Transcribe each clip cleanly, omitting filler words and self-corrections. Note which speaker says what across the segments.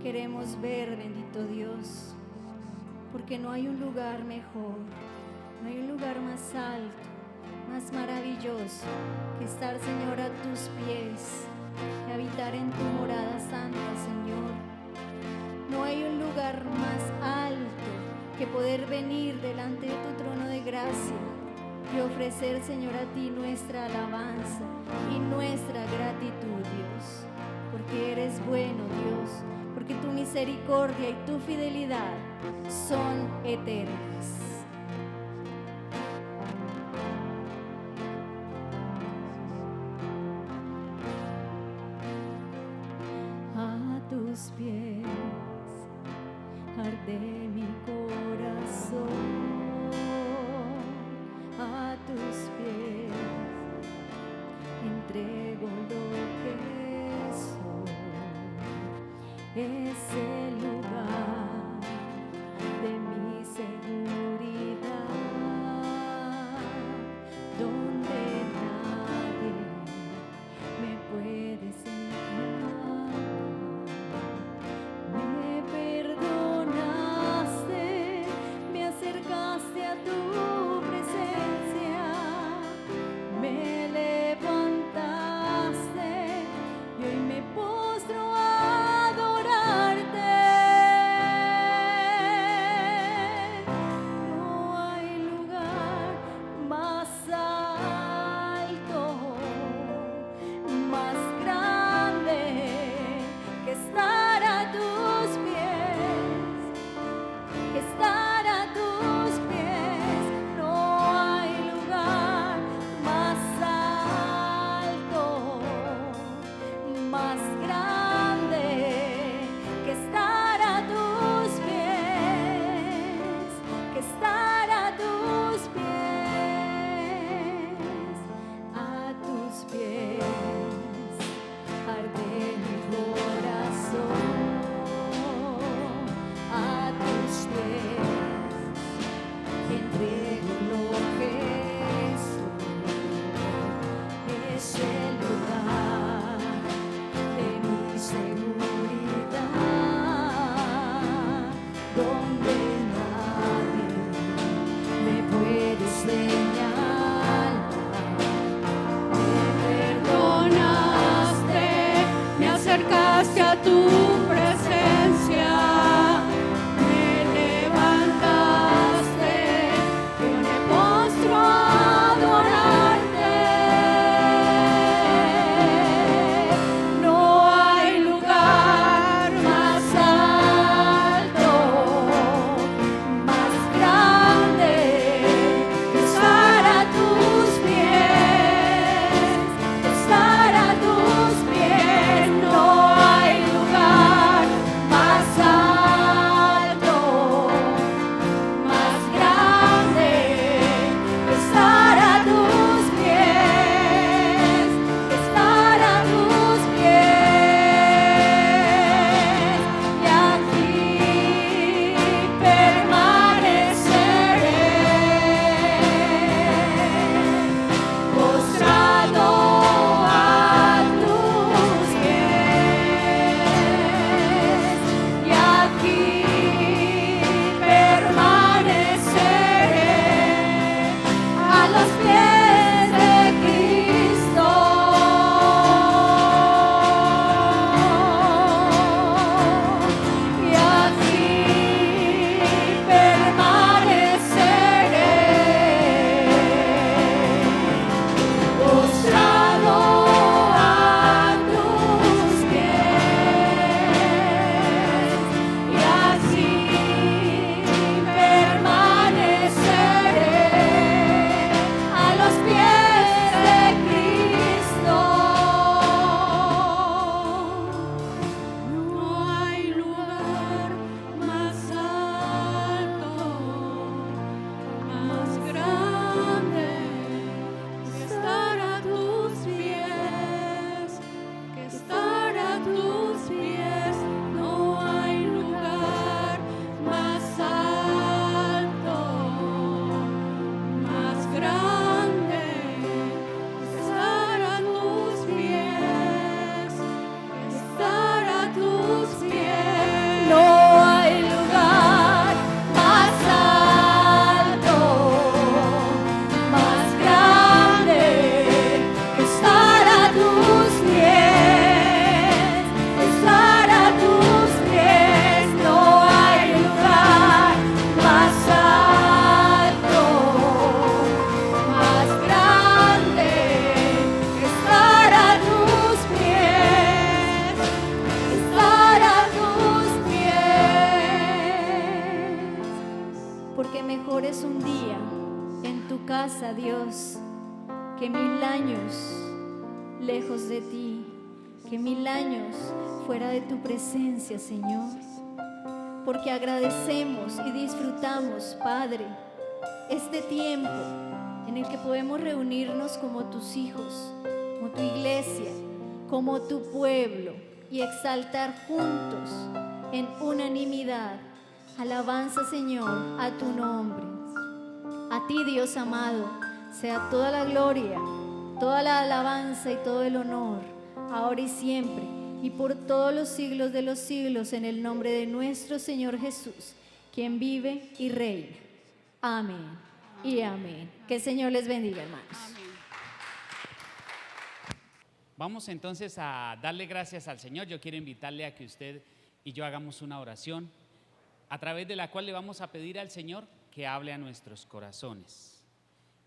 Speaker 1: Queremos ver, bendito Dios, porque no hay un lugar mejor, no hay un lugar más alto, más maravilloso que estar, Señor, a tus pies, que habitar en tu morada santa, Señor. No hay un lugar más alto que poder venir delante de tu trono de gracia y ofrecer, Señor, a ti nuestra alabanza y nuestra gratitud, Dios, porque eres bueno, Dios, porque tu misericordia y tu fidelidad son eternas. A tus pies arde mi corazón, a tus pies entrego lo que soy. Es el lugar de mi seguridad, donde nadie me puede señalar. Me perdonaste, me acercaste a tu presencia, me levantaste y hoy me postro a adorarte. porque mejor es un día en tu casa, Dios, que 1000 años lejos de ti, que 1000 años fuera de tu presencia, Señor. Porque agradecemos y disfrutamos, Padre, este tiempo en el que podemos reunirnos como tus hijos, como tu iglesia, como tu pueblo, y exaltar juntos en unanimidad alabanza, Señor, a tu nombre. A ti, Dios amado, sea toda la gloria, toda la alabanza y todo el honor, ahora y siempre, y por todos los siglos de los siglos, en el nombre de nuestro Señor Jesús, quien vive y reina. Amén y amén. Que el Señor les bendiga, hermanos.
Speaker 2: Vamos entonces a darle gracias al Señor. Yo quiero invitarle a que usted y yo hagamos una oración a través de la cual le vamos a pedir al Señor que hable a nuestros corazones.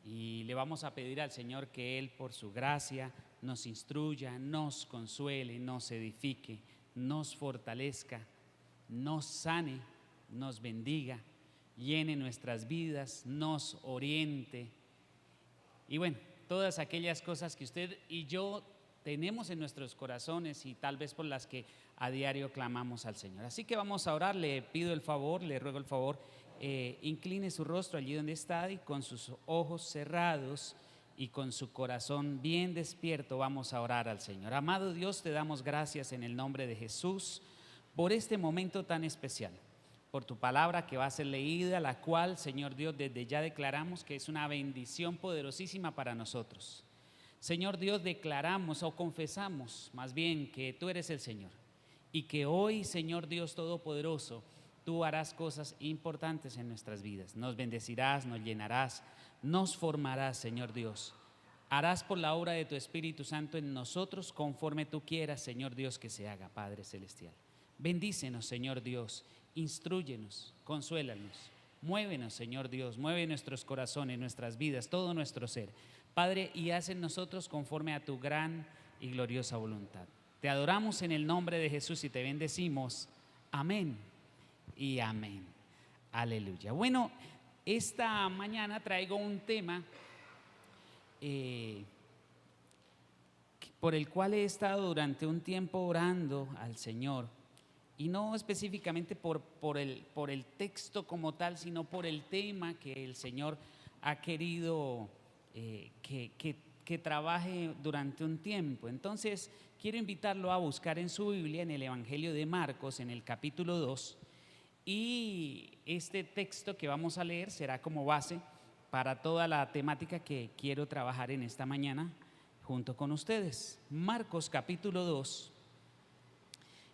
Speaker 2: Y le vamos a pedir al Señor que Él, por su gracia, nos instruya, nos consuele, nos edifique, nos fortalezca, nos sane, nos bendiga, llene nuestras vidas, nos oriente. Y bueno, todas aquellas cosas que usted y yo tenemos en nuestros corazones y tal vez por las que a diario clamamos al Señor. Así que vamos a orar. Le pido el favor, le ruego el favor, incline su rostro allí donde está y con sus ojos cerrados y con su corazón bien despierto vamos a orar al Señor. Amado Dios, te damos gracias en el nombre de Jesús por este momento tan especial, por tu palabra que va a ser leída, la cual, Señor Dios, desde ya declaramos que es una bendición poderosísima para nosotros. Señor Dios, declaramos o confesamos más bien que tú eres el Señor y que hoy, Señor Dios Todopoderoso, tú harás cosas importantes en nuestras vidas. Nos bendecirás, nos llenarás, nos formarás, Señor Dios. Harás por la obra de tu Espíritu Santo en nosotros conforme tú quieras, Señor Dios, que se haga, Padre Celestial. Bendícenos, Señor Dios, instrúyenos, consuélanos, muévenos, Señor Dios, mueve nuestros corazones, nuestras vidas, todo nuestro ser, Padre, y haz en nosotros conforme a tu gran y gloriosa voluntad. Te adoramos en el nombre de Jesús y te bendecimos. Amén y amén. Aleluya. Bueno, esta mañana traigo un tema por el cual he estado durante un tiempo orando al Señor, y no específicamente por el texto como tal, sino por el tema que el Señor ha querido que trabaje durante un tiempo. Entonces quiero invitarlo a buscar en su Biblia, en el Evangelio de Marcos, en el capítulo 2, y este texto que vamos a leer será como base para toda la temática que quiero trabajar en esta mañana junto con ustedes. Marcos capítulo 2,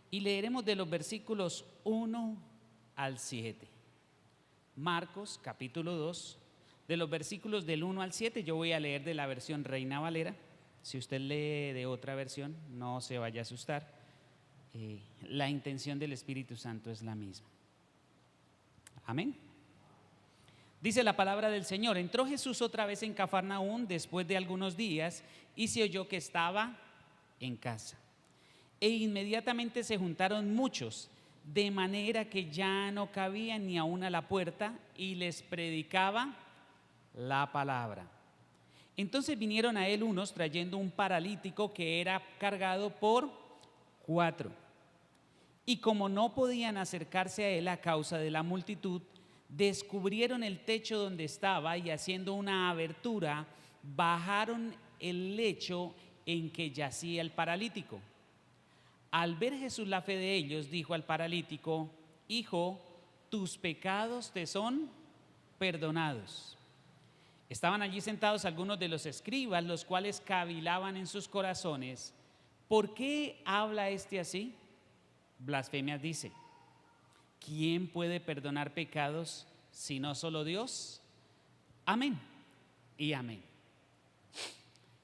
Speaker 2: y leeremos de los versículos 1 al 7. Marcos capítulo 2, de los versículos del 1 al 7. Yo voy a leer de la versión Reina Valera. Si usted lee de otra versión, no se vaya a asustar. La intención del Espíritu Santo es la misma. Amén. Dice la palabra del Señor: entró Jesús otra vez en Cafarnaúm después de algunos días y se oyó que estaba en casa. E inmediatamente se juntaron muchos, de manera que ya no cabían ni aún a la puerta, y les predicaba la palabra. Entonces vinieron a él unos trayendo un paralítico que era cargado por 4. Y como no podían acercarse a él a causa de la multitud, descubrieron el techo donde estaba y haciendo una abertura, bajaron el lecho en que yacía el paralítico. Al ver Jesús la fe de ellos, dijo al paralítico: hijo, tus pecados te son perdonados. Estaban allí sentados algunos de los escribas, los cuales cavilaban en sus corazones: ¿por qué habla este así? Blasfemias dice. ¿Quién puede perdonar pecados sino solo Dios? Amén y amén.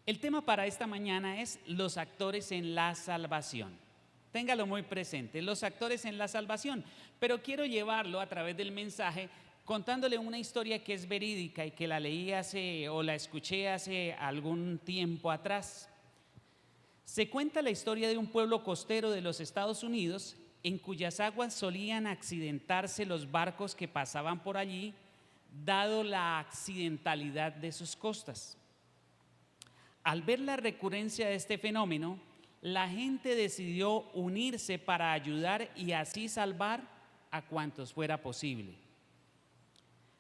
Speaker 2: El tema para esta mañana es los actores en la salvación. Téngalo muy presente, los actores en la salvación. Pero quiero llevarlo a través del mensaje contándole una historia que es verídica y que la leí la escuché hace algún tiempo atrás. Se cuenta la historia de un pueblo costero de los Estados Unidos en cuyas aguas solían accidentarse los barcos que pasaban por allí dado la accidentalidad de sus costas. Al ver la recurrencia de este fenómeno, la gente decidió unirse para ayudar y así salvar a cuantos fuera posible.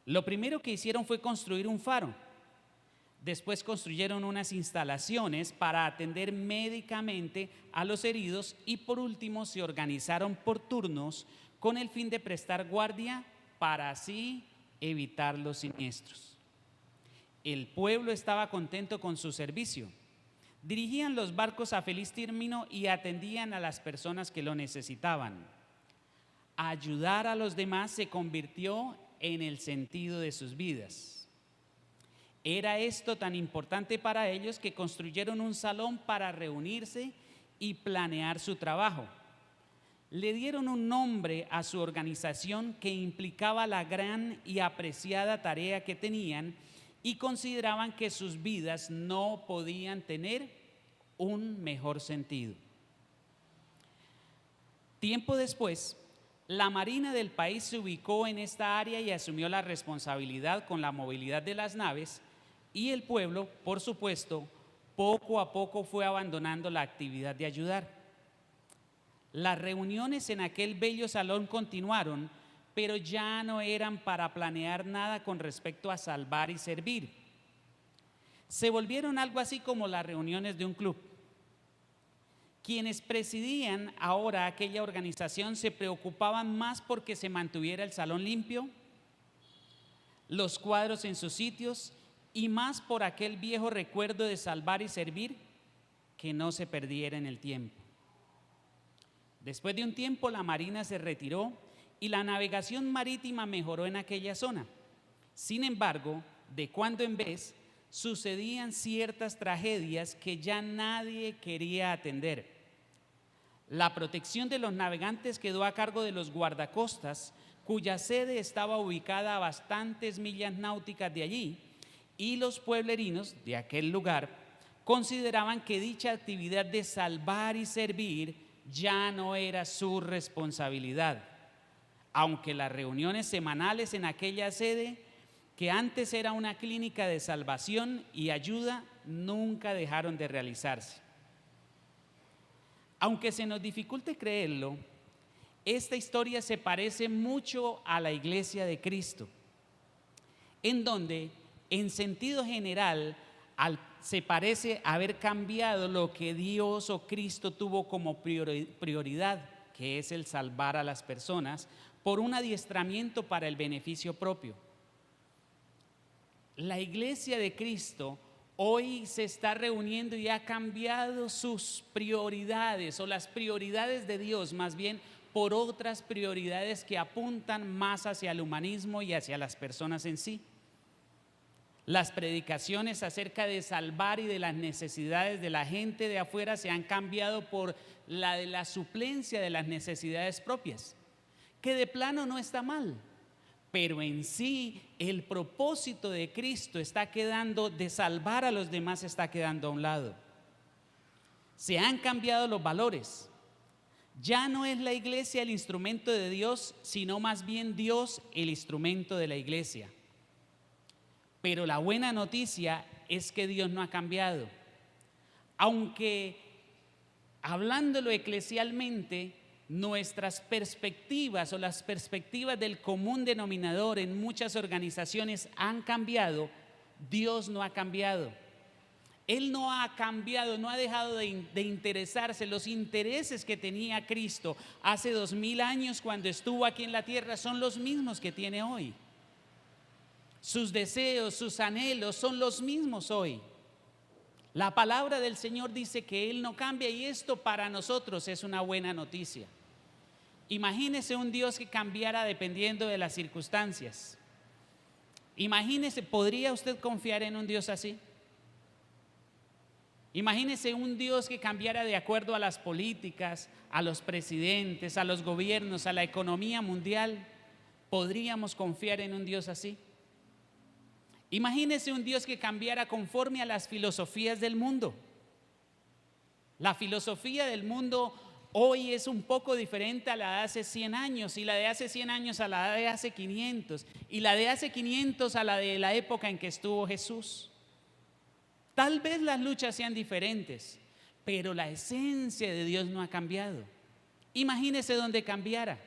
Speaker 2: Lo primero que hicieron fue construir un faro. Después construyeron unas instalaciones para atender médicamente a los heridos y por último se organizaron por turnos con el fin de prestar guardia para así evitar los siniestros. El pueblo estaba contento con su servicio. Dirigían los barcos a feliz término y atendían a las personas que lo necesitaban. Ayudar a los demás se convirtió en el sentido de sus vidas. Era esto tan importante para ellos que construyeron un salón para reunirse y planear su trabajo. Le dieron un nombre a su organización que implicaba la gran y apreciada tarea que tenían y consideraban que sus vidas no podían tener un mejor sentido. Tiempo después, la Marina del país se ubicó en esta área y asumió la responsabilidad con la movilidad de las naves y el pueblo, por supuesto, poco a poco fue abandonando la actividad de ayudar. Las reuniones en aquel bello salón continuaron, pero ya no eran para planear nada con respecto a salvar y servir. Se volvieron algo así como las reuniones de un club. Quienes presidían ahora aquella organización se preocupaban más porque se mantuviera el salón limpio, los cuadros en sus sitios y más por aquel viejo recuerdo de salvar y servir que no se perdiera en el tiempo. Después de un tiempo la Marina se retiró y la navegación marítima mejoró en aquella zona. Sin embargo, de cuando en vez sucedían ciertas tragedias que ya nadie quería atender. La protección de los navegantes quedó a cargo de los guardacostas, cuya sede estaba ubicada a bastantes millas náuticas de allí, y los pueblerinos de aquel lugar consideraban que dicha actividad de salvar y servir ya no era su responsabilidad. Aunque las reuniones semanales en aquella sede, que antes era una clínica de salvación y ayuda, nunca dejaron de realizarse. Aunque se nos dificulte creerlo, esta historia se parece mucho a la Iglesia de Cristo, en donde, en sentido general, se parece haber cambiado lo que Dios o Cristo tuvo como prioridad, que es el salvar a las personas, por un adiestramiento para el beneficio propio. La Iglesia de Cristo hoy se está reuniendo y ha cambiado sus prioridades, o las prioridades de Dios más bien, por otras prioridades que apuntan más hacia el humanismo y hacia las personas en sí. Las predicaciones acerca de salvar y de las necesidades de la gente de afuera se han cambiado por la de la suplencia de las necesidades propias, que de plano no está mal, pero en sí el propósito de Cristo está quedando, de salvar a los demás está quedando a un lado. Se han cambiado los valores. Ya no es la iglesia el instrumento de Dios, sino más bien Dios el instrumento de la iglesia. Pero la buena noticia es que Dios no ha cambiado. Aunque hablándolo eclesialmente, nuestras perspectivas o las perspectivas del común denominador en muchas organizaciones han cambiado, Dios no ha cambiado. Él no ha cambiado, no ha dejado de interesarse. Los intereses que tenía Cristo hace 2000 años cuando estuvo aquí en la tierra son los mismos que tiene hoy. Sus deseos, sus anhelos son los mismos hoy. La palabra del Señor dice que Él no cambia y esto para nosotros es una buena noticia. Imagínese un Dios que cambiara dependiendo de las circunstancias. Imagínese, ¿podría usted confiar en un Dios así? Imagínese un Dios que cambiara de acuerdo a las políticas, a los presidentes, a los gobiernos, a la economía mundial. ¿Podríamos confiar en un Dios así? Imagínese un Dios que cambiara conforme a las filosofías del mundo. La filosofía del mundo hoy es un poco diferente a la de hace 100 años, y la de hace 100 años a la de hace 500, y la de hace 500 a la de la época en que estuvo Jesús. Tal vez las luchas sean diferentes, pero la esencia de Dios no ha cambiado. Imagínese donde cambiara.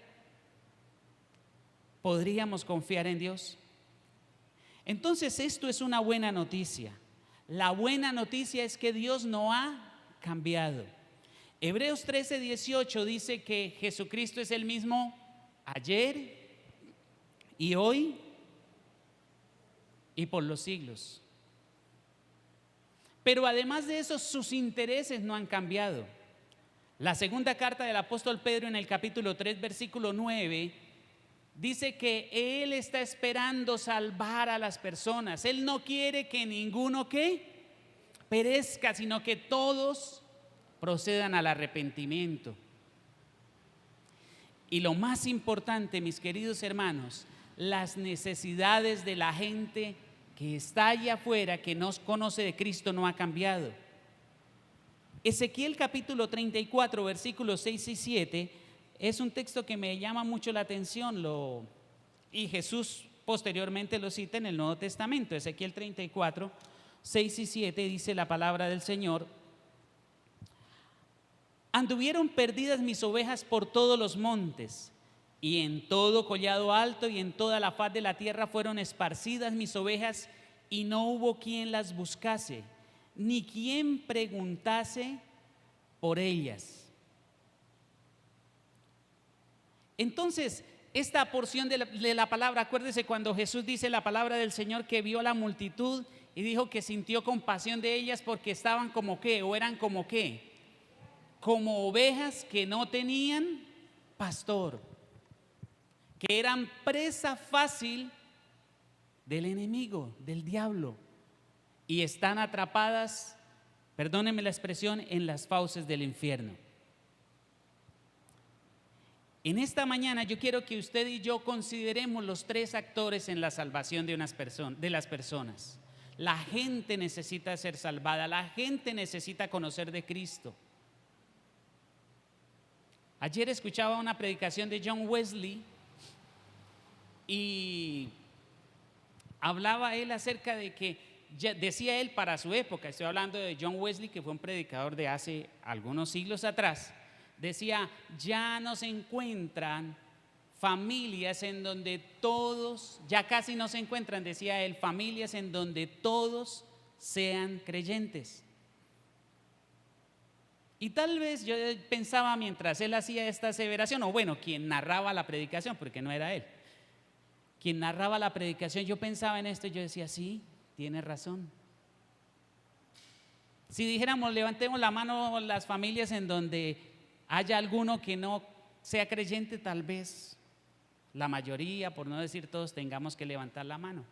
Speaker 2: ¿Podríamos confiar en Dios? Entonces esto es una buena noticia. La buena noticia es que Dios no ha cambiado. Hebreos 13:18 dice que Jesucristo es el mismo ayer y hoy y por los siglos. Pero además de eso, sus intereses no han cambiado. La segunda carta del apóstol Pedro en el capítulo 3, versículo 9, dice que Él está esperando salvar a las personas. Él no quiere que ninguno perezca, sino que todos procedan al arrepentimiento. Y lo más importante, mis queridos hermanos, las necesidades de la gente que está allá afuera, que no conoce de Cristo, no ha cambiado. Ezequiel capítulo 34, versículos 6 y 7, es un texto que me llama mucho la atención, y Jesús posteriormente lo cita en el Nuevo Testamento. Ezequiel 34, 6 y 7 dice la palabra del Señor: anduvieron perdidas mis ovejas por todos los montes, y en todo collado alto y en toda la faz de la tierra fueron esparcidas mis ovejas, y no hubo quien las buscase, ni quien preguntase por ellas. Entonces, esta porción de la palabra, acuérdese cuando Jesús dice la palabra del Señor, que vio a la multitud y dijo que sintió compasión de ellas porque estaban como qué, o eran como qué, como ovejas que no tenían pastor, que eran presa fácil del enemigo, del diablo, y están atrapadas, perdónenme la expresión, en las fauces del infierno. En esta mañana yo quiero que usted y yo consideremos los tres actores en la salvación de las personas. La gente necesita ser salvada, la gente necesita conocer de Cristo. Ayer escuchaba una predicación de John Wesley y hablaba él acerca de que, decía él para su época, estoy hablando de John Wesley, que fue un predicador de hace algunos siglos atrás, decía: ya no se encuentran familias en donde todos, ya casi no se encuentran, decía él, familias en donde todos sean creyentes. Y tal vez yo pensaba mientras él hacía esta aseveración, o bueno, quien narraba la predicación, porque no era él, quien narraba la predicación, yo pensaba en esto y yo decía: sí, tiene razón. Si dijéramos, levantemos la mano las familias en donde haya alguno que no sea creyente, tal vez la mayoría, por no decir todos, tengamos que levantar la mano.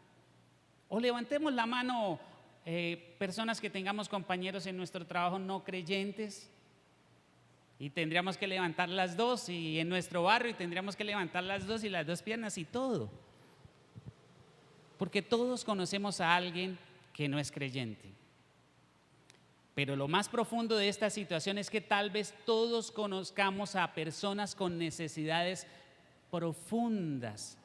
Speaker 2: O levantemos la mano personas que tengamos compañeros en nuestro trabajo no creyentes, y tendríamos que levantar las dos, y en nuestro barrio y tendríamos que levantar las dos y las dos piernas y todo, porque todos conocemos a alguien que no es creyente. Pero lo más profundo de esta situación es que tal vez todos conozcamos a personas con necesidades profundas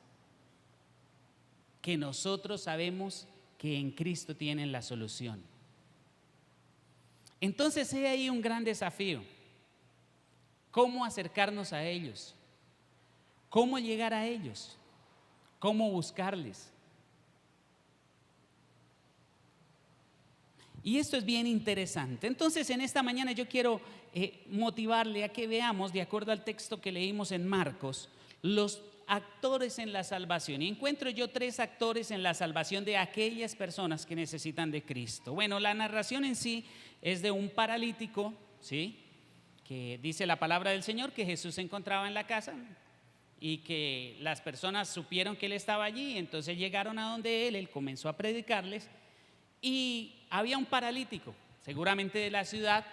Speaker 2: que nosotros sabemos que en Cristo tienen la solución. Entonces hay ahí un gran desafío: ¿cómo acercarnos a ellos? ¿Cómo llegar a ellos? ¿Cómo buscarles? Y esto es bien interesante. Entonces, en esta mañana yo quiero motivarle a que veamos, de acuerdo al texto que leímos en Marcos, los actores en la salvación. Y encuentro yo tres actores en la salvación de aquellas personas que necesitan de Cristo. Bueno, la narración en sí es de un paralítico, ¿sí?, que dice la palabra del Señor que Jesús se encontraba en la casa y que las personas supieron que Él estaba allí. Entonces llegaron a donde Él comenzó a predicarles, y había un paralítico, seguramente de la ciudad.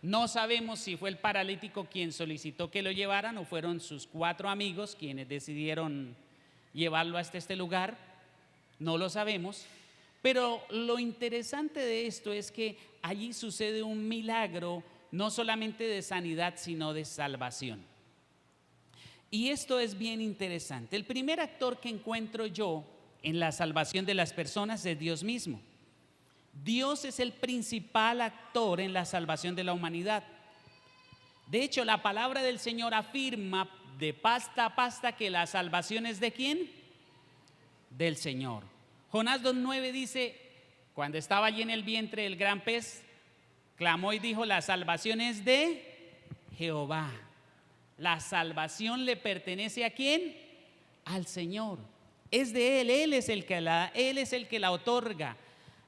Speaker 2: No sabemos si fue el paralítico quien solicitó que lo llevaran o fueron sus 4 amigos quienes decidieron llevarlo hasta este lugar. No lo sabemos, pero lo interesante de esto es que allí sucede un milagro no solamente de sanidad, sino de salvación. Y esto es bien interesante. El primer actor que encuentro yo en la salvación de las personas es Dios mismo. Dios es el principal actor en la salvación de la humanidad. De hecho, la palabra del Señor afirma de pasta a pasta que la salvación es ¿de quién? Del Señor. Jonás 2:9 dice, cuando estaba allí en el vientre del gran pez, clamó y dijo, la salvación es de Jehová. La salvación le pertenece ¿a quién? Al Señor. Es de Él es el que la otorga.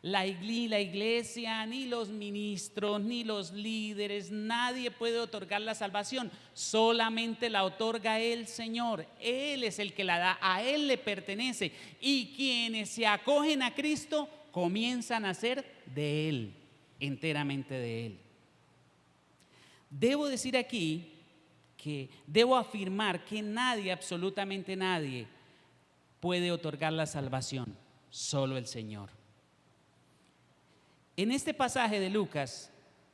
Speaker 2: La iglesia, ni los ministros, ni los líderes, nadie puede otorgar la salvación. Solamente la otorga el Señor. Él es el que la da, a Él le pertenece. Y quienes se acogen a Cristo comienzan a ser de Él, enteramente de Él. Debo decir aquí que debo afirmar que nadie, absolutamente nadie, puede otorgar la salvación, solo el Señor. En este pasaje de Lucas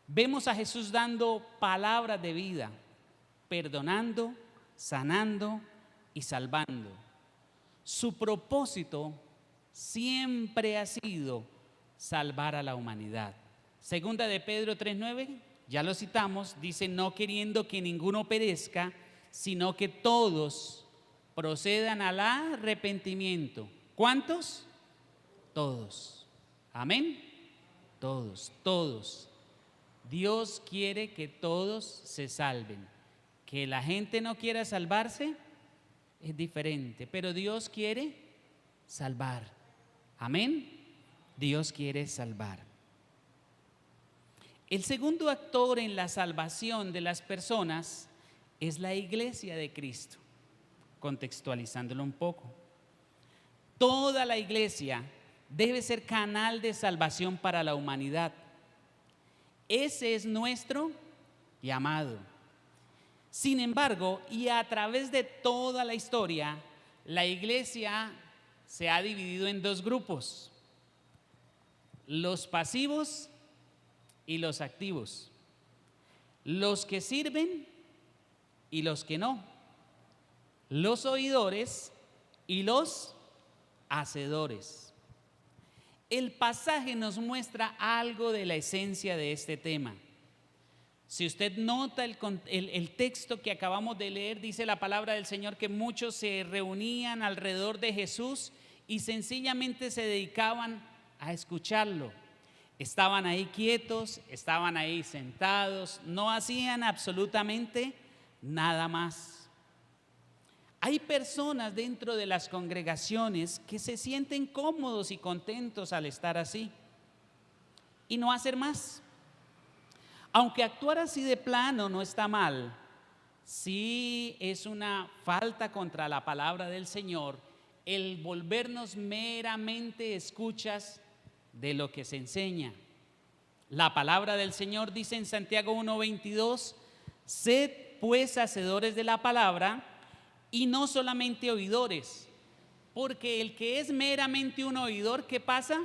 Speaker 2: vemos a Jesús dando palabras de vida, perdonando, sanando y salvando. Su propósito siempre ha sido salvar a la humanidad. Segunda de Pedro 3:9, ya lo citamos, dice, no queriendo que ninguno perezca, sino que todos procedan al arrepentimiento. ¿Cuántos? Todos. Amén. Todos. Dios quiere que todos se salven. Que la gente no quiera salvarse es diferente, pero Dios quiere salvar. Amén. Dios quiere salvar. El segundo actor en la salvación de las personas es la iglesia de Cristo. Contextualizándolo un poco. Toda la iglesia debe ser canal de salvación para la humanidad. Ese es nuestro llamado. Sin embargo, y a través de toda la historia, la iglesia se ha dividido en dos grupos: los pasivos y los activos, los que sirven y los que no, los oidores y los hacedores. El pasaje nos muestra algo de la esencia de este tema. Si usted nota el texto que acabamos de leer, dice la palabra del Señor que muchos se reunían alrededor de Jesús y sencillamente se dedicaban a escucharlo. Estaban ahí quietos, estaban ahí sentados, no hacían absolutamente nada más. Hay personas dentro de las congregaciones que se sienten cómodos y contentos al estar así y no hacer más. Aunque actuar así de plano no está mal, sí es una falta contra la palabra del Señor el volvernos meramente escuchas de lo que se enseña. La palabra del Señor dice en Santiago 1:22, sed pues hacedores de la palabra y no solamente oidores, porque el que es meramente un oidor, ¿qué pasa?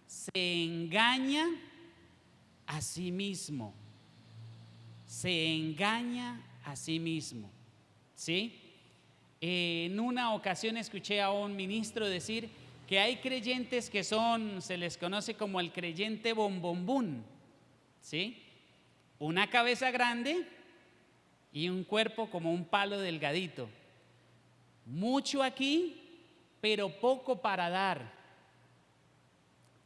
Speaker 2: Se engaña a sí mismo. Se engaña a sí mismo. ¿Sí? En una ocasión escuché a un ministro decir que hay creyentes que se les conoce como el creyente bombombún. ¿Sí? Una cabeza grande y un cuerpo como un palo delgadito. Mucho aquí, pero poco para dar.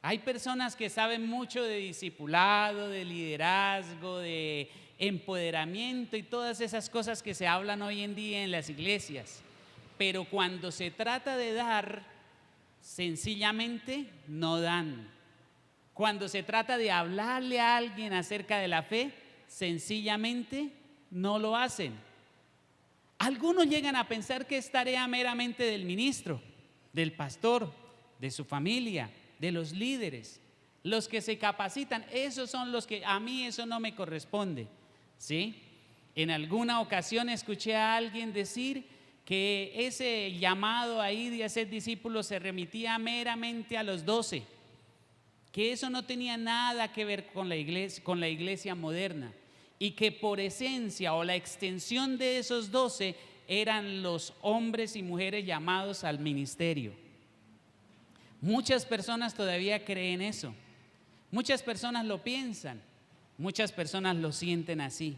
Speaker 2: Hay personas que saben mucho de discipulado, de liderazgo, de empoderamiento y todas esas cosas que se hablan hoy en día en las iglesias. Pero cuando se trata de dar, sencillamente no dan. Cuando se trata de hablarle a alguien acerca de la fe, sencillamente no lo hacen. Algunos llegan a pensar que es tarea meramente del ministro, del pastor, de su familia, de los líderes, los que se capacitan. Esos son los que, a mí eso no me corresponde, ¿sí? En alguna ocasión escuché a alguien decir que ese llamado ahí de hacer discípulos se remitía meramente a los 12, que eso no tenía nada que ver con la iglesia moderna. y que por esencia o la extensión de esos 12 eran los hombres y mujeres llamados al ministerio. Muchas personas todavía creen eso, muchas personas lo piensan, muchas personas lo sienten así.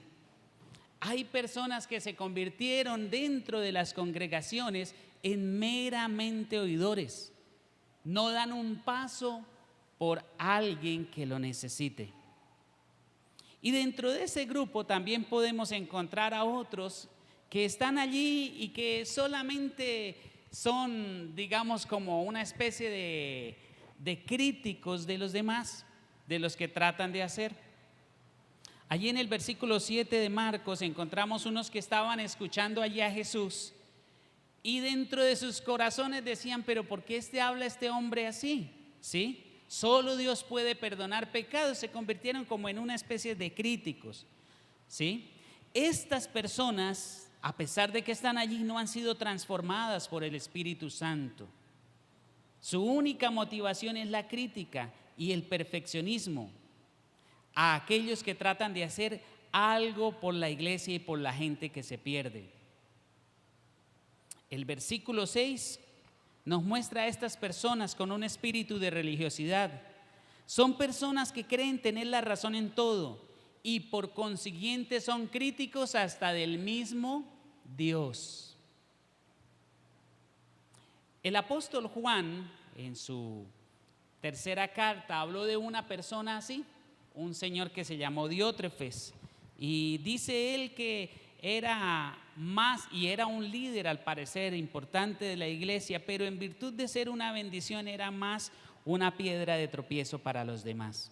Speaker 2: Hay personas que se convirtieron dentro de las congregaciones en meramente oidores. No dan un paso por alguien que lo necesite. Y dentro de ese grupo también podemos encontrar a otros que están allí y que solamente son, digamos, como una especie de críticos de los demás, de los que tratan de hacer. Allí en el versículo 7 de Marcos encontramos unos que estaban escuchando allí a Jesús y dentro de sus corazones decían, pero ¿por qué habla este hombre así? ¿Sí? Solo Dios puede perdonar pecados. Se convirtieron como en una especie de críticos, ¿sí? Estas personas, a pesar de que están allí, no han sido transformadas por el Espíritu Santo. Su única motivación es la crítica y el perfeccionismo a aquellos que tratan de hacer algo por la iglesia y por la gente que se pierde. El versículo 6 nos muestra a estas personas con un espíritu de religiosidad. Son personas que creen tener la razón en todo y por consiguiente son críticos hasta del mismo Dios. El apóstol Juan, en su tercera carta, habló de una persona así, un señor que se llamó Diótrefes, y dice él que era un líder al parecer importante de la iglesia, pero en virtud de ser una bendición era más una piedra de tropiezo para los demás.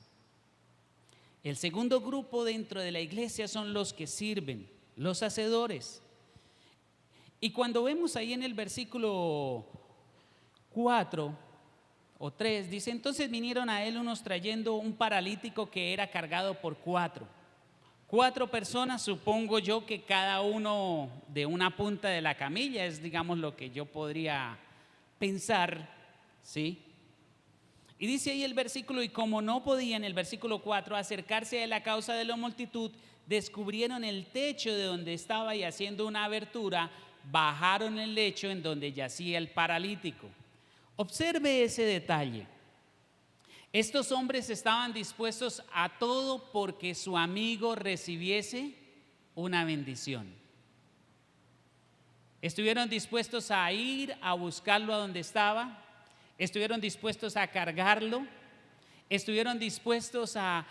Speaker 2: El segundo grupo dentro de la iglesia son los que sirven, los hacedores. Y cuando vemos ahí en el versículo 4 o 3, dice, entonces vinieron a él unos trayendo un paralítico que era cargado por 4 personas, supongo yo que cada uno de una punta de la camilla, es digamos lo que yo podría pensar, ¿sí? Y dice ahí el versículo, y como no podían, el versículo 4, acercarse a la causa de la multitud, descubrieron el techo de donde estaba y haciendo una abertura, bajaron el lecho en donde yacía el paralítico. Observe ese detalle. Estos hombres estaban dispuestos a todo porque su amigo recibiese una bendición. Estuvieron dispuestos a ir a buscarlo a donde estaba, estuvieron dispuestos a cargarlo, estuvieron dispuestos a,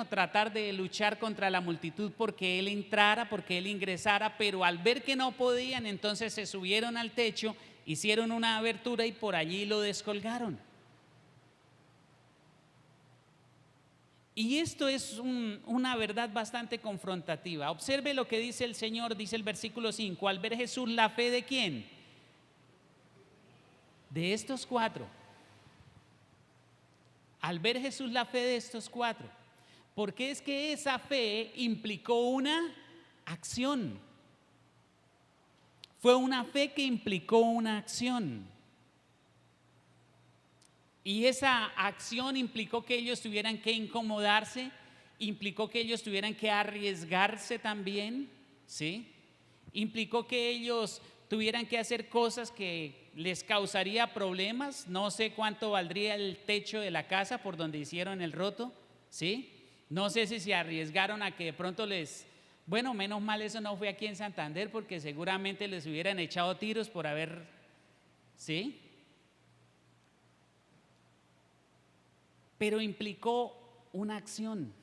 Speaker 2: tratar de luchar contra la multitud porque él entrara, porque él ingresara, pero al ver que no podían, entonces se subieron al techo, hicieron una abertura y por allí lo descolgaron. Y esto es una verdad bastante confrontativa. Observe lo que dice el Señor, dice el versículo 5, al ver Jesús la fe de ¿quién? De estos 4. Al ver Jesús la fe de estos 4. Porque es que esa fe implicó una acción. Fue una fe que implicó una acción. Y esa acción implicó que ellos tuvieran que incomodarse, implicó que ellos tuvieran que arriesgarse también, ¿sí? Implicó que ellos tuvieran que hacer cosas que les causaría problemas. No sé cuánto valdría el techo de la casa por donde hicieron el roto, ¿sí? No sé si se arriesgaron a que de pronto menos mal eso no fue aquí en Santander porque seguramente les hubieran echado tiros por haber, ¿sí? Pero implicó una acción,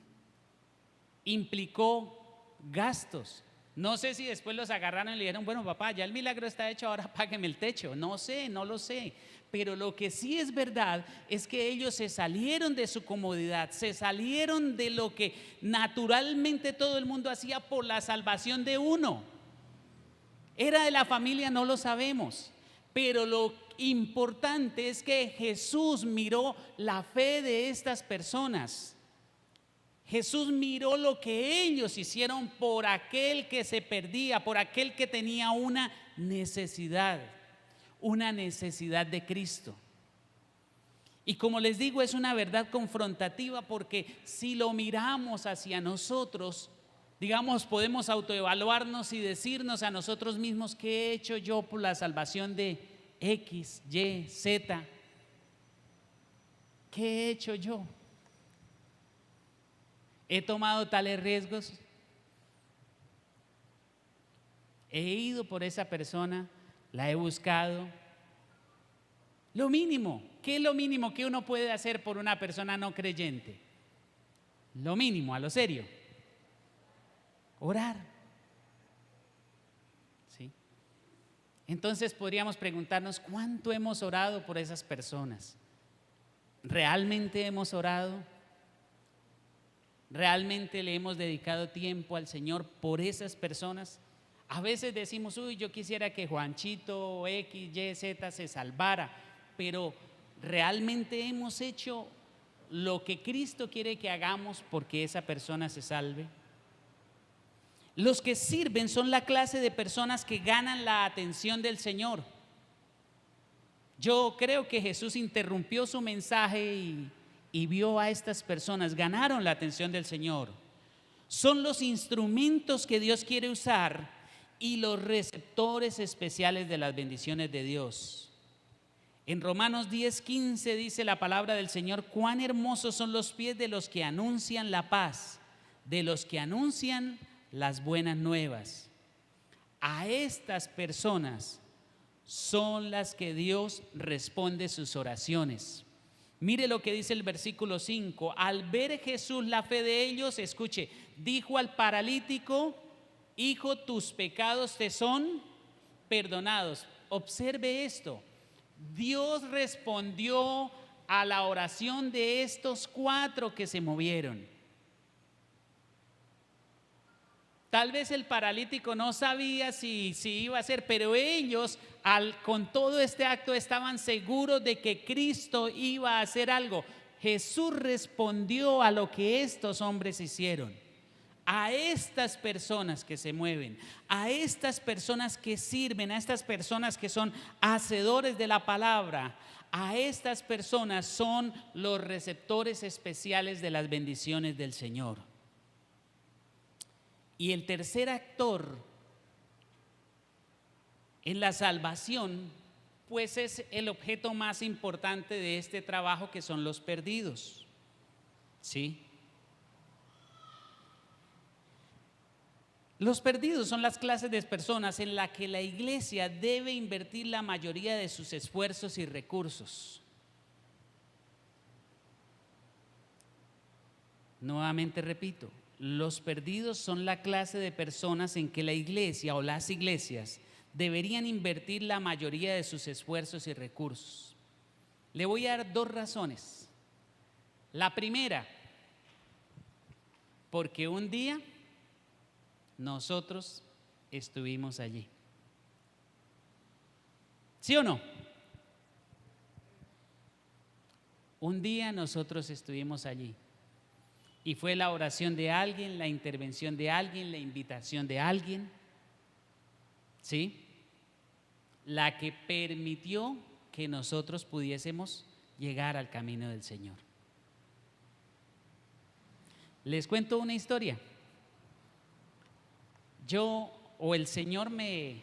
Speaker 2: implicó gastos. No sé si después los agarraron y le dijeron, bueno papá, ya el milagro está hecho, ahora págueme el techo. No sé, no lo sé. Pero lo que sí es verdad es que ellos se salieron de su comodidad, se salieron de lo que naturalmente todo el mundo hacía por la salvación de uno. ¿Era de la familia? No lo sabemos. Pero lo importante es que Jesús miró la fe de estas personas. Jesús miró lo que ellos hicieron por aquel que se perdía, por aquel que tenía una necesidad de Cristo. Y como les digo, es una verdad confrontativa porque si lo miramos hacia nosotros, digamos, podemos autoevaluarnos y decirnos a nosotros mismos: ¿qué he hecho yo por la salvación de X, Y, Z? ¿Qué he hecho yo? ¿He tomado tales riesgos? ¿He ido por esa persona? ¿La he buscado? Lo mínimo, ¿qué es lo mínimo que uno puede hacer por una persona no creyente? Lo mínimo, a lo serio. Orar. ¿Sí? Entonces podríamos preguntarnos: ¿cuánto hemos orado por esas personas? ¿Realmente hemos orado? ¿Realmente le hemos dedicado tiempo al Señor por esas personas? A veces decimos: uy, yo quisiera que Juanchito X, Y, Z se salvara, pero ¿realmente hemos hecho lo que Cristo quiere que hagamos porque esa persona se salve? Los que sirven son la clase de personas que ganan la atención del Señor. Yo creo que Jesús interrumpió su mensaje y vio a estas personas, ganaron la atención del Señor. Son los instrumentos que Dios quiere usar y los receptores especiales de las bendiciones de Dios. En Romanos 10:15 dice la palabra del Señor: cuán hermosos son los pies de los que anuncian la paz, de los que anuncian las buenas nuevas. A estas personas son las que Dios responde sus oraciones. Mire lo que dice el versículo 5. Al ver Jesús la fe de ellos, escuche, dijo al paralítico: hijo, tus pecados te son perdonados. Observe esto. Dios respondió a la oración de estos 4 que se movieron. Tal vez el paralítico no sabía si iba a ser, pero ellos con todo este acto estaban seguros de que Cristo iba a hacer algo. Jesús respondió a lo que estos hombres hicieron. A estas personas que se mueven, a estas personas que sirven, a estas personas que son hacedores de la palabra, a estas personas son los receptores especiales de las bendiciones del Señor. Y el tercer actor en la salvación, pues es el objeto más importante de este trabajo, que son los perdidos. ¿Sí? Los perdidos son las clases de personas en las que la iglesia debe invertir la mayoría de sus esfuerzos y recursos. Nuevamente repito, los perdidos son la clase de personas en que la iglesia o las iglesias deberían invertir la mayoría de sus esfuerzos y recursos. Le voy a dar 2 razones. La primera, porque un día nosotros estuvimos allí. ¿Sí o no? Un día nosotros estuvimos allí. Y fue la oración de alguien, la intervención de alguien, la invitación de alguien, ¿sí?, la que permitió que nosotros pudiésemos llegar al camino del Señor. Les cuento una historia. El Señor me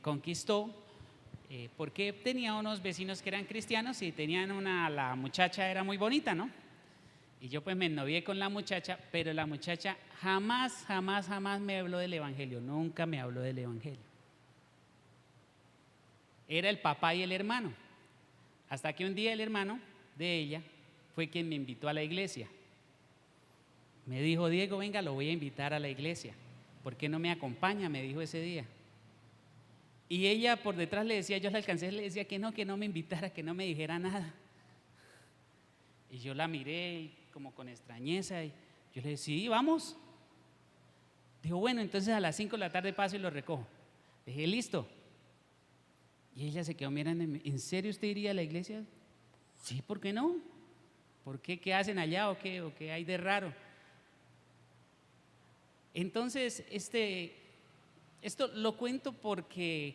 Speaker 2: conquistó porque tenía unos vecinos que eran cristianos y tenían la muchacha era muy bonita, ¿no? Y yo pues me ennovié con la muchacha, pero la muchacha jamás me habló del evangelio, nunca me habló del evangelio. Era el papá y el hermano, hasta que un día el hermano de ella fue quien me invitó a la iglesia. Me dijo: Diego, venga, lo voy a invitar a la iglesia, ¿por qué no me acompaña?, me dijo ese día. Y ella por detrás le decía, yo la alcancé, le decía que no me invitara, que no me dijera nada. Y yo la miré como con extrañeza y yo le decía: sí, vamos. Dijo: bueno, entonces a las 5 de la tarde paso y lo recojo. Le dije: listo. Y ella se quedó mirando: ¿en serio usted iría a la iglesia? Sí, ¿por qué no? ¿Por qué? ¿Qué hacen allá o qué hay de raro? Entonces, esto lo cuento porque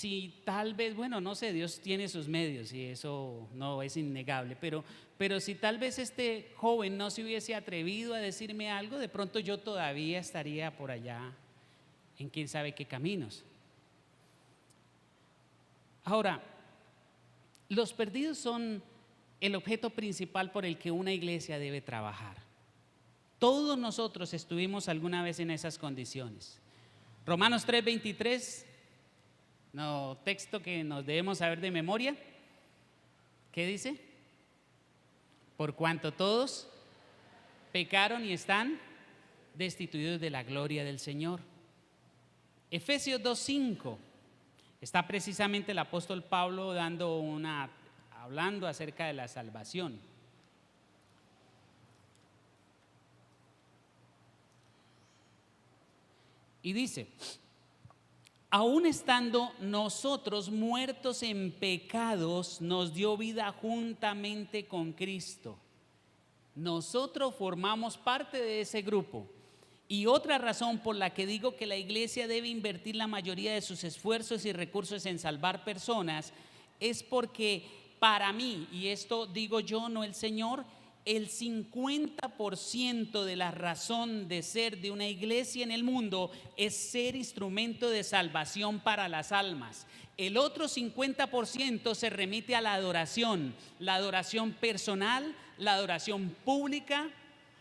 Speaker 2: si tal vez, bueno, no sé, Dios tiene sus medios y eso no es innegable, pero si tal vez este joven no se hubiese atrevido a decirme algo, de pronto yo todavía estaría por allá en quién sabe qué caminos. Ahora, los perdidos son el objeto principal por el que una iglesia debe trabajar. Todos nosotros estuvimos alguna vez en esas condiciones. Romanos 3:23, no, texto que nos debemos saber de memoria. ¿Qué dice? Por cuanto todos pecaron y están destituidos de la gloria del Señor. Efesios 2:5, está precisamente el apóstol Pablo hablando acerca de la salvación. Y dice: aun estando nosotros muertos en pecados, nos dio vida juntamente con Cristo. Nosotros formamos parte de ese grupo. Y otra razón por la que digo que la iglesia debe invertir la mayoría de sus esfuerzos y recursos en salvar personas es porque para mí, y esto digo yo, no el Señor, el 50% de la razón de ser de una iglesia en el mundo es ser instrumento de salvación para las almas. El otro 50% se remite a la adoración personal, la adoración pública,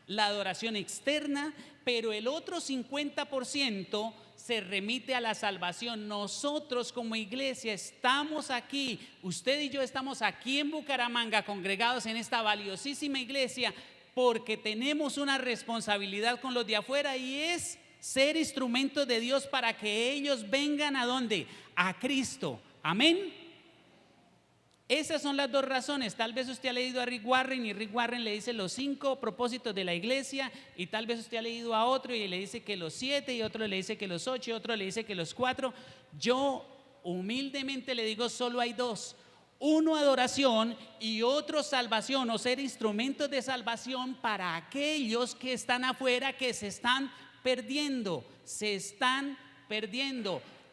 Speaker 2: la adoración externa, pero el otro 50% se remite a la salvación. Nosotros como iglesia estamos aquí, usted y yo estamos aquí en Bucaramanga, congregados en esta valiosísima iglesia, porque tenemos una responsabilidad con los de afuera, y es ser instrumentos de Dios para que ellos vengan ¿a dónde? A Cristo. Amén. Esas son las dos razones. Tal vez usted ha leído a Rick Warren y Rick Warren le dice los 5 propósitos de la iglesia, y tal vez usted ha leído a otro y le dice que los 7, y otro le dice que los 8, y otro le dice que los 4. Yo humildemente le digo, solo hay 2: uno, adoración, y otro, salvación, o ser instrumentos de salvación para aquellos que están afuera, que se están perdiendo.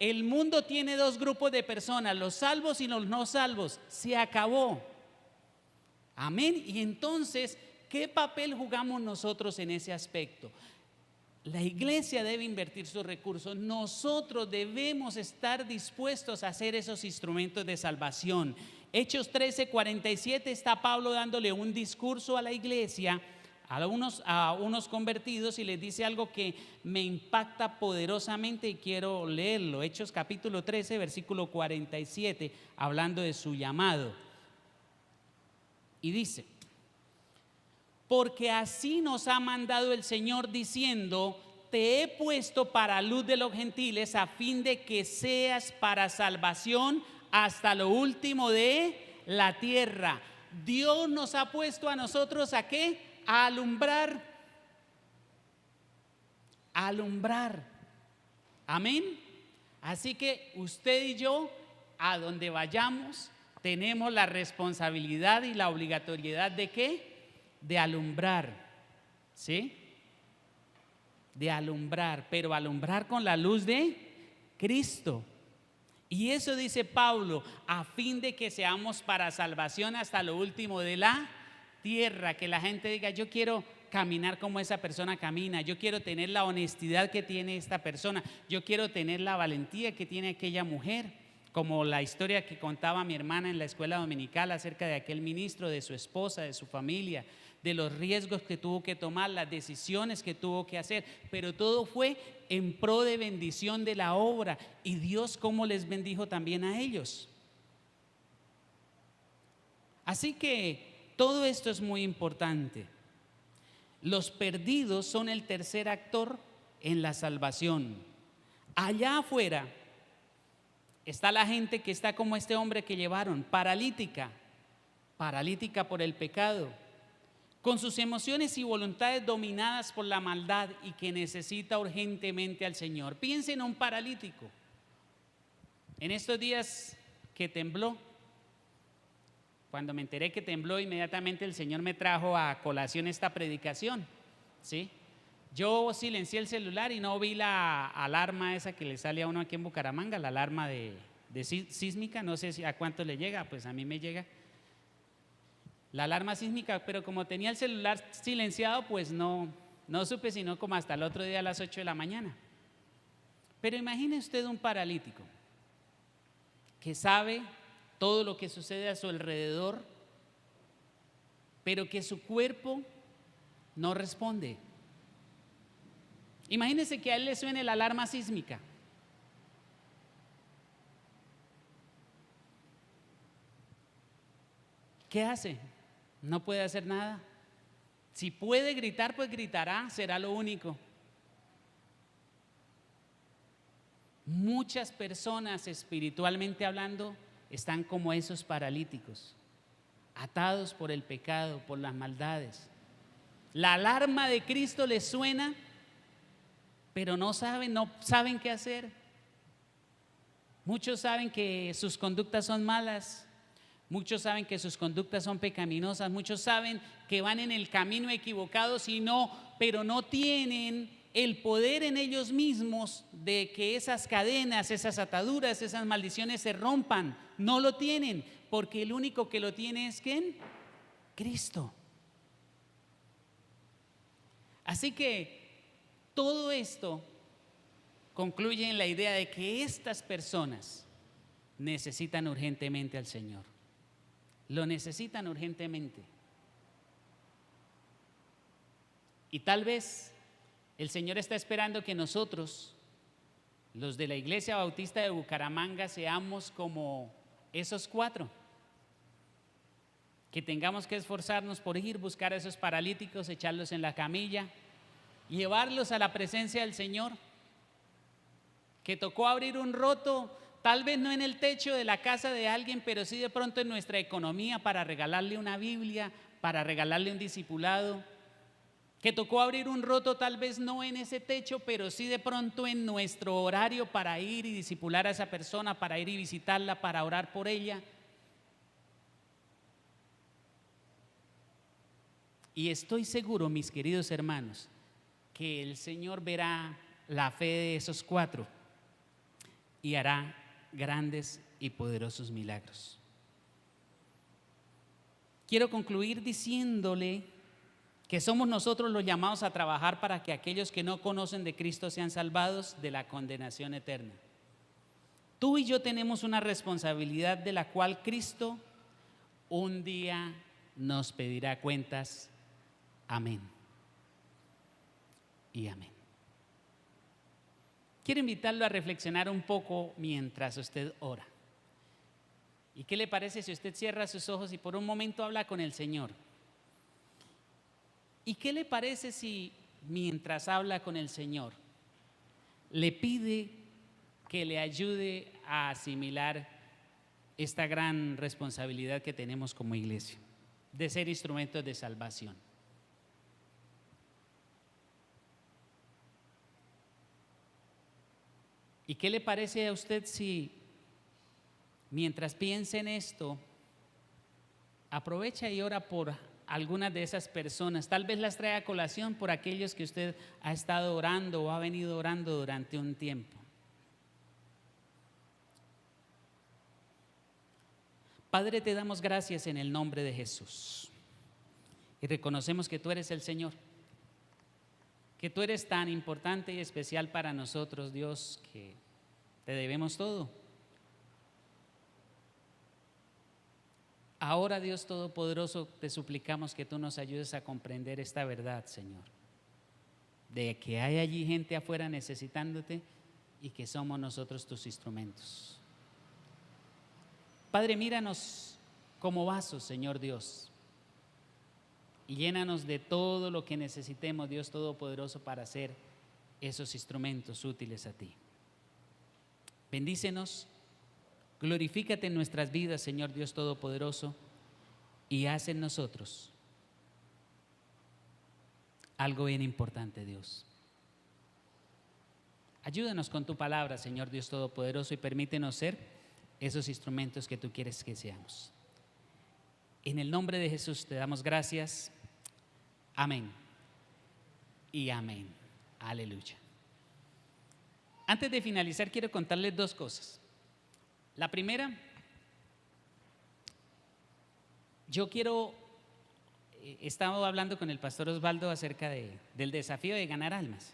Speaker 2: El mundo tiene 2 grupos de personas: los salvos y los no salvos. Se acabó. Amén. Y entonces, ¿qué papel jugamos nosotros en ese aspecto? La iglesia debe invertir sus recursos. Nosotros debemos estar dispuestos a ser esos instrumentos de salvación. Hechos 13:47 está Pablo dándole un discurso a la iglesia, a unos convertidos, y les dice algo que me impacta poderosamente y quiero leerlo. Hechos capítulo 13, versículo 47, hablando de su llamado. Y dice: porque así nos ha mandado el Señor diciendo: te he puesto para luz de los gentiles, a fin de que seas para salvación hasta lo último de la tierra. Dios nos ha puesto a nosotros ¿a qué? A alumbrar. Amén. Así que usted y yo, a donde vayamos, tenemos la responsabilidad y la obligatoriedad ¿de qué? De alumbrar. ¿Sí? De alumbrar, pero alumbrar con la luz de Cristo. Y eso dice Pablo, a fin de que seamos para salvación hasta lo último de la tierra. Que la gente diga: yo quiero caminar como esa persona camina, yo quiero tener la honestidad que tiene esta persona, yo quiero tener la valentía que tiene aquella mujer, como la historia que contaba mi hermana en la escuela dominical acerca de aquel ministro, de su esposa, de su familia, de los riesgos que tuvo que tomar, las decisiones que tuvo que hacer, pero todo fue en pro de bendición de la obra. Y Dios cómo les bendijo también a ellos. Así que todo esto es muy importante. Los perdidos son el tercer actor en la salvación. Allá afuera está la gente que está como este hombre que llevaron, paralítica por el pecado, con sus emociones y voluntades dominadas por la maldad, y que necesita urgentemente al Señor. Piensen en un paralítico. En estos días que tembló, cuando me enteré que tembló, inmediatamente el Señor me trajo a colación esta predicación, ¿sí? Yo silencié el celular y no vi la alarma esa que le sale a uno aquí en Bucaramanga, la alarma de sísmica, no sé si a cuánto le llega, pues a mí me llega la alarma sísmica, pero como tenía el celular silenciado, pues no supe sino como hasta el otro día a las 8 de la mañana. Pero imagine usted un paralítico que sabe todo lo que sucede a su alrededor, pero que su cuerpo no responde. Imagínese que a él le suene la alarma sísmica. ¿Qué hace? No puede hacer nada. Si puede gritar, pues gritará, será lo único. Muchas personas, espiritualmente hablando, están como esos paralíticos, atados por el pecado, por las maldades. La alarma de Cristo les suena, pero no saben qué hacer. Muchos saben que sus conductas son malas, muchos saben que sus conductas son pecaminosas, muchos saben que van en el camino equivocado, pero no tienen el poder en ellos mismos de que esas cadenas, esas ataduras, esas maldiciones se rompan. No lo tienen, porque el único que lo tiene es ¿quién? Cristo. Así que todo esto concluye en la idea de que estas personas necesitan urgentemente al Señor. Lo necesitan urgentemente. Y tal vez el Señor está esperando que nosotros, los de la Iglesia Bautista de Bucaramanga, seamos como esos 4. Que tengamos que esforzarnos por ir, buscar a esos paralíticos, echarlos en la camilla, llevarlos a la presencia del Señor. Que tocó abrir un roto, tal vez no en el techo de la casa de alguien, pero sí de pronto en nuestra economía para regalarle una Biblia, para regalarle un discipulado. Que tocó abrir un roto tal vez no en ese techo, pero sí de pronto en nuestro horario para ir y discipular a esa persona, para ir y visitarla, para orar por ella. Y estoy seguro, mis queridos hermanos, que el Señor verá la fe de esos 4 y hará grandes y poderosos milagros. Quiero concluir diciéndole que somos nosotros los llamados a trabajar para que aquellos que no conocen de Cristo sean salvados de la condenación eterna. Tú y yo tenemos una responsabilidad de la cual Cristo un día nos pedirá cuentas. Amén y amén. Quiero invitarlo a reflexionar un poco mientras usted ora. ¿Y qué le parece si usted cierra sus ojos y por un momento habla con el Señor? ¿Y qué le parece si mientras habla con el Señor le pide que le ayude a asimilar esta gran responsabilidad que tenemos como iglesia de ser instrumentos de salvación? ¿Y qué le parece a usted si mientras piensa en esto aprovecha y ora por algunas de esas personas? Tal vez las trae a colación por aquellos que usted ha estado orando o ha venido orando durante un tiempo. Padre, te damos gracias en el nombre de Jesús y reconocemos que tú eres el Señor, que tú eres tan importante y especial para nosotros, Dios, que te debemos todo. Ahora, Dios Todopoderoso, te suplicamos que tú nos ayudes a comprender esta verdad, Señor, de que hay allí gente afuera necesitándote y que somos nosotros tus instrumentos. Padre, míranos como vasos, Señor Dios, y llénanos de todo lo que necesitemos, Dios Todopoderoso, para ser esos instrumentos útiles a ti. Bendícenos, glorifícate en nuestras vidas, Señor Dios Todopoderoso, y haz en nosotros algo bien importante, Dios. Ayúdanos con tu palabra, Señor Dios Todopoderoso, y permítenos ser esos instrumentos que tú quieres que seamos. En el nombre de Jesús te damos gracias. Amén y amén. Aleluya. Antes de finalizar, quiero contarles 2 cosas. La primera, he estado hablando con el pastor Osvaldo acerca del desafío de ganar almas.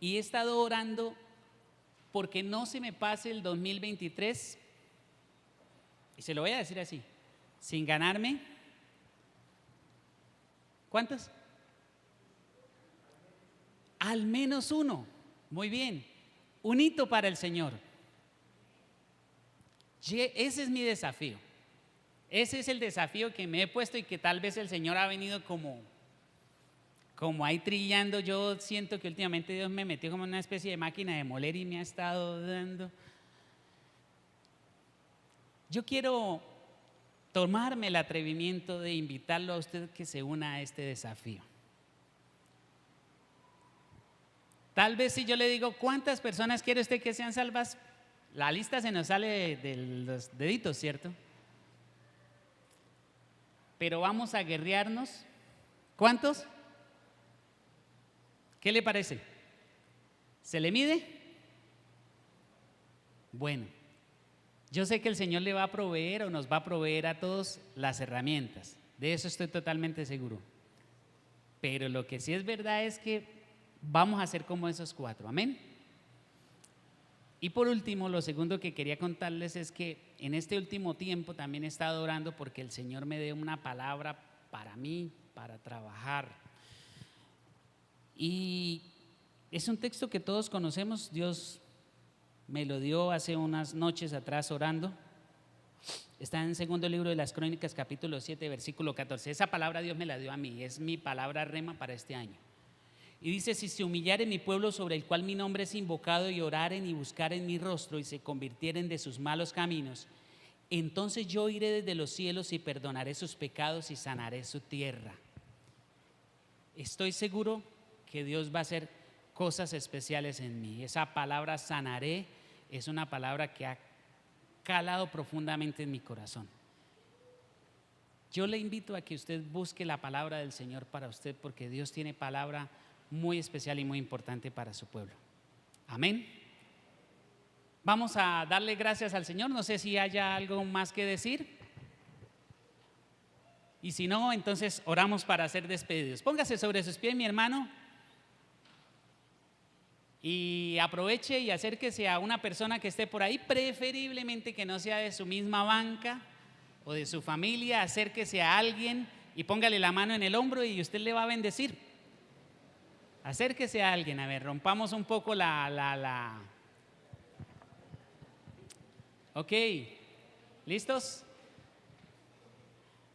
Speaker 2: Y he estado orando porque no se me pase el 2023, y se lo voy a decir así, sin ganarme, ¿cuántos? Al menos uno. Muy bien, un hito para el Señor. Ese es mi desafío. Ese es el desafío que me he puesto y que tal vez el Señor ha venido como ahí trillando. Yo siento que últimamente Dios me metió como en una especie de máquina de moler y me ha estado dando. Yo quiero tomarme el atrevimiento de invitarlo a usted que se una a este desafío. Tal vez si yo le digo, ¿cuántas personas quiere usted que sean salvas? La lista se nos sale de los deditos, ¿cierto? Pero vamos a guerrearnos. ¿Cuántos? ¿Qué le parece? ¿Se le mide? Bueno, yo sé que el Señor le va a proveer o nos va a proveer a todos las herramientas. De eso estoy totalmente seguro. Pero lo que sí es verdad es que vamos a ser como esos 4. Amén. Y por último, lo segundo que quería contarles es que en este último tiempo también he estado orando porque el Señor me dé una palabra para mí, para trabajar. Y es un texto que todos conocemos. Dios me lo dio hace unas noches atrás orando. Está en segundo libro de las Crónicas, capítulo 7, versículo 14. Esa palabra Dios me la dio a mí, es mi palabra rema para este año. Y dice: si se humillare mi pueblo sobre el cual mi nombre es invocado, y oraren y buscaren mi rostro y se convirtieren de sus malos caminos, entonces yo iré desde los cielos y perdonaré sus pecados y sanaré su tierra. Estoy seguro que Dios va a hacer cosas especiales en mí. Esa palabra sanaré es una palabra que ha calado profundamente en mi corazón. Yo le invito a que usted busque la palabra del Señor para usted, porque Dios tiene palabra muy especial y muy importante para su pueblo. Amén. Vamos a darle gracias al Señor. No sé si haya algo más que decir. Y si no, entonces oramos para ser despedidos. Póngase sobre sus pies, mi hermano, y aproveche y acérquese a una persona que esté por ahí, preferiblemente que no sea de su misma banca o de su familia. Acérquese a alguien y póngale la mano en el hombro y usted le va a bendecir. Acérquese a alguien. A ver, rompamos un poco Ok, ¿listos?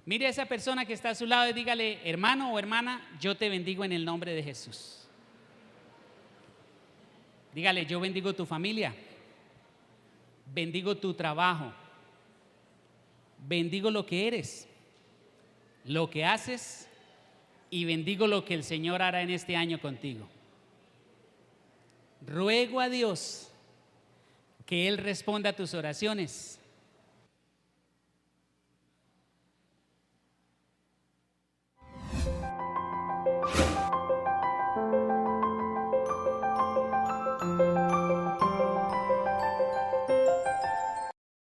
Speaker 2: Mire a esa persona que está a su lado y dígale: hermano o hermana, yo te bendigo en el nombre de Jesús. Dígale: yo bendigo tu familia, bendigo tu trabajo, bendigo lo que eres, lo que haces, y bendigo lo que el Señor hará en este año contigo. Ruego a Dios que Él responda a tus oraciones.